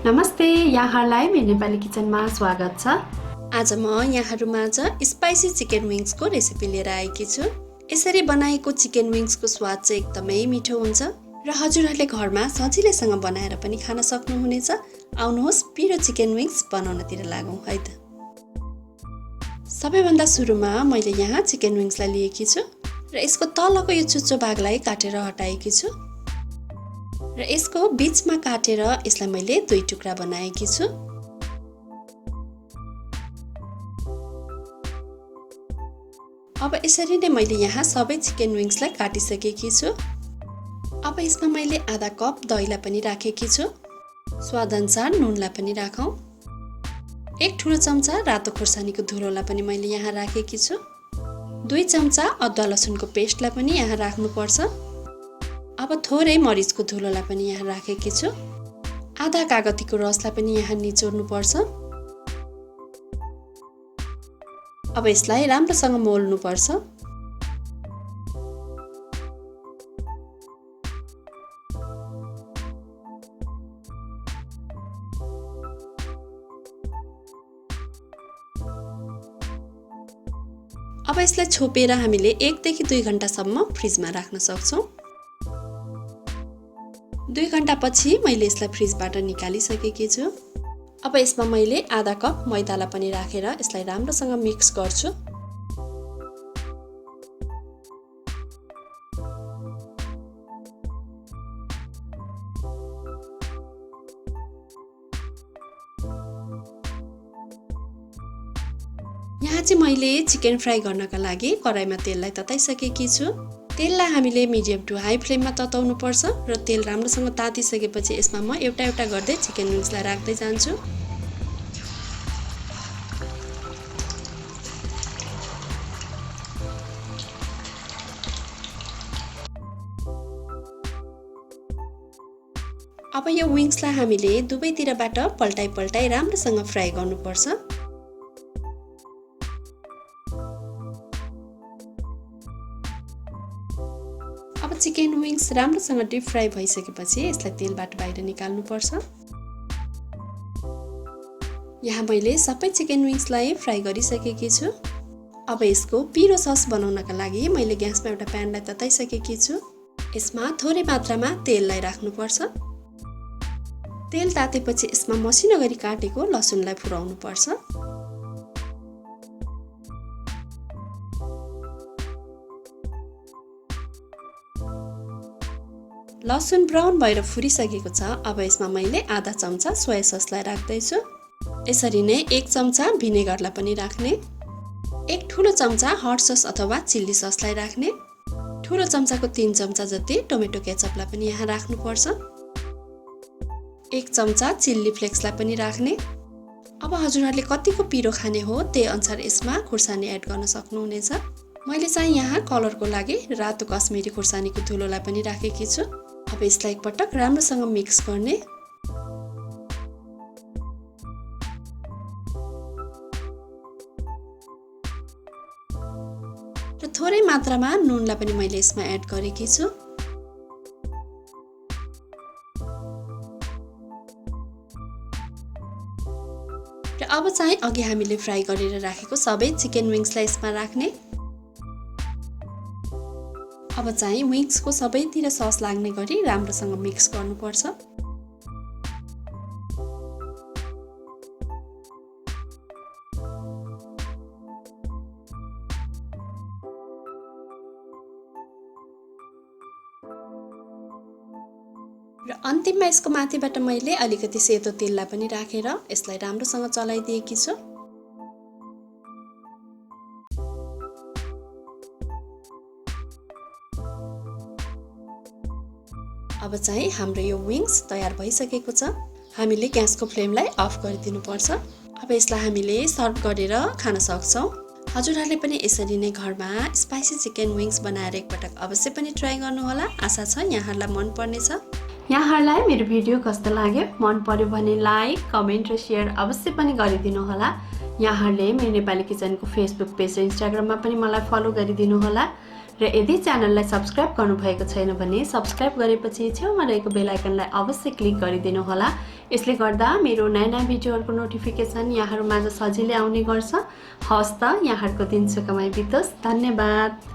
नमस्ते, यहाँहरूलाई मेरो नेपाली किचनमा स्वागत छ। आज म यहाँहरूमाझ स्पाइसी चिकन विङ्ग्सको रेसिपी लिएर आएकी छु। यसरी बनाएको चिकन विङ्ग्सको स्वाद चाहिँ एकदमै मिठो हुन्छ र हजुरहरूले घरमा सजिलैसँग बनाएर पनि खान सक्नुहुनेछ। आउनुहोस् पिरो चिकन विङ्ग्स बनाउनतिर लागौँ है त। सबैभन्दा सुरुमा मैले यहाँ चिकन विङ्ग्सलाई लिएकी छु र यसको तलको यो चुच्चो भागलाई काटेर हटाएकी छु र यसको बीचमा काटेर यसलाई मैले 2 टुक्रा बनाएकी छु। अब यसरी नै मैले यहाँ सबै चिकन विङ्ग्सलाई काटिसकेकी छु। अब यसमा मैले आधा कप दहीलाई पनि राखेकी छु। स्वादअनुसार नुनलाई पनि राखौँ। 1 ठुलो चम्चा रातो खुर्सानीको धुलोलाई पनि मैले यहाँ राखेकी छु। 2 चम्चा अदुवा लसुनको पेस्टलाई पनि यहाँ राख्नुपर्छ। अब थोरै मरिचको धुलोलाई पनि यहाँ राखेकी छु। आधा कागतीको रसलाई पनि यहाँ निचोर्नुपर्छ। अब यसलाई राम्रोसँग मोल्नुपर्छ। अब यसलाई छोपेर हामीले 1 देखि 2 घण्टासम्म फ्रिजमा राख्न सक्छौं। 2 घण्टापछि मैले यसलाई फ्रिजबाट निकालिसकेकी छु। अब यसमा मैले आधा कप मैदालाई पनि राखेर यसलाई राम्रोसँग मिक्स गर्छु। यहाँ चाहिँ मैले चिकन फ्राई गर्नका लागि कराईमा तेललाई तताइसकेकी छु। तेललाई हामीले मिडियम टु हाई फ्लेममा तताउनु पर्छ र तेल राम्रोसँग तातिसकेपछि यसमा म एउटा गर्दै चिकन विङ्ग्सलाई राख्दै जान्छु। अब यो विङ्ग्सलाई हामीले दुवैतिरबाट पल्टाइ राम्रोसँग फ्राई गर्नुपर्छ। अब चिकन विङ्ग्स राम्रोसँग डिप फ्राई भइसकेपछि यसलाई तेलबाट बाहिर निकाल्नुपर्छ। यहाँ मैले सबै चिकन विङ्ग्सलाई फ्राई गरिसकेकी छु। अब यसको पिरो सस बनाउनका लागि मैले ग्यासमा एउटा प्यानलाई तताइसकेकी छु। यसमा थोरै मात्रामा तेललाई राख्नुपर्छ। तेल तातेपछि यसमा मसिनो गरी काटेको लसुनलाई फुराउनुपर्छ। लसुन ब्राउन भएर फुरिसकेको छ। अब यसमा मैले आधा चम्चा सोया ससलाई राख्दैछु। यसरी नै 1 चम्चा भिनेगरलाई पनि राख्ने। 1 ठुलो चम्चा हट सस अथवा चिल्ली ससलाई राख्ने। ठुलो चम्चाको 3 चम्चा जति टोमेटो केचपलाई पनि यहाँ राख्नुपर्छ। 1 चम्चा चिल्ली फ्लेक्सलाई पनि राख्ने। अब हजुरहरूले कतिको पिरो खाने हो त्यही अनुसार यसमा खुर्सानी एड गर्न सक्नुहुनेछ। मैले चाहिँ यहाँ कलरको लागि रातो कश्मिरी खुर्सानीको धुलोलाई पनि राखेकी छु। अब यसलाई एकपटक राम्रोसँग मिक्स गर्ने। र थोरै मात्रामा नुनलाई पनि मैले यसमा एड गरेकी छु। र अब चाहिँ अघि हामीले फ्राई गरेर राखेको सबै चिकन विङ्ग्सलाई यसमा राख्ने। अब चाहिँ विङ्ग्सको सबैतिर सस लाग्ने गरी राम्रोसँग मिक्स गर्नुपर्छ। र अन्तिममा यसको माथिबाट मैले अलिकति सेतो तेललाई पनि राखेर यसलाई राम्रोसँग चलाइदिएकी छु। अब चाहिँ हाम्रो यो विङ्ग्स तयार भइसकेको छ। हामीले ग्यासको फ्लेमलाई अफ गरिदिनु पर्छ। अब यसलाई हामीले सर्भ गरेर खान सक्छौं। हजुरहरूले पनि यसरी नै घरमा स्पाइसी चिकन विङ्ग्स बनाएर एकपटक अवश्य पनि ट्राई गर्नुहोला। आशा छ यहाँहरूलाई मन पर्नेछ। यहाँहरूलाई मेरो भिडियो कस्तो लाग्यो? मन पर्यो भने लाइक, कमेन्ट र शेयर अवश्य पनि गरिदिनु होला। यहाँहरूले मेरो नेपाली किचनको फेसबुक पेज र इन्स्टाग्राममा पनि मलाई फलो गरिदिनु होला र यदि च्यानललाई सब्स्क्राइब गर्नुभएको छैन भने सब्स्क्राइब गरेपछि छेउमा रहेको बेल आइकनलाई अवश्य क्लिक गरिदिनु होला। यसले गर्दा मेरो नयाँ नयाँ भिडियोहरूको नोटिफिकेसन यहाँहरूमाझ सजिलै आउने गर्छ। हवस् त, यहाँहरूको दिन सुखमय बितोस्। धन्यवाद।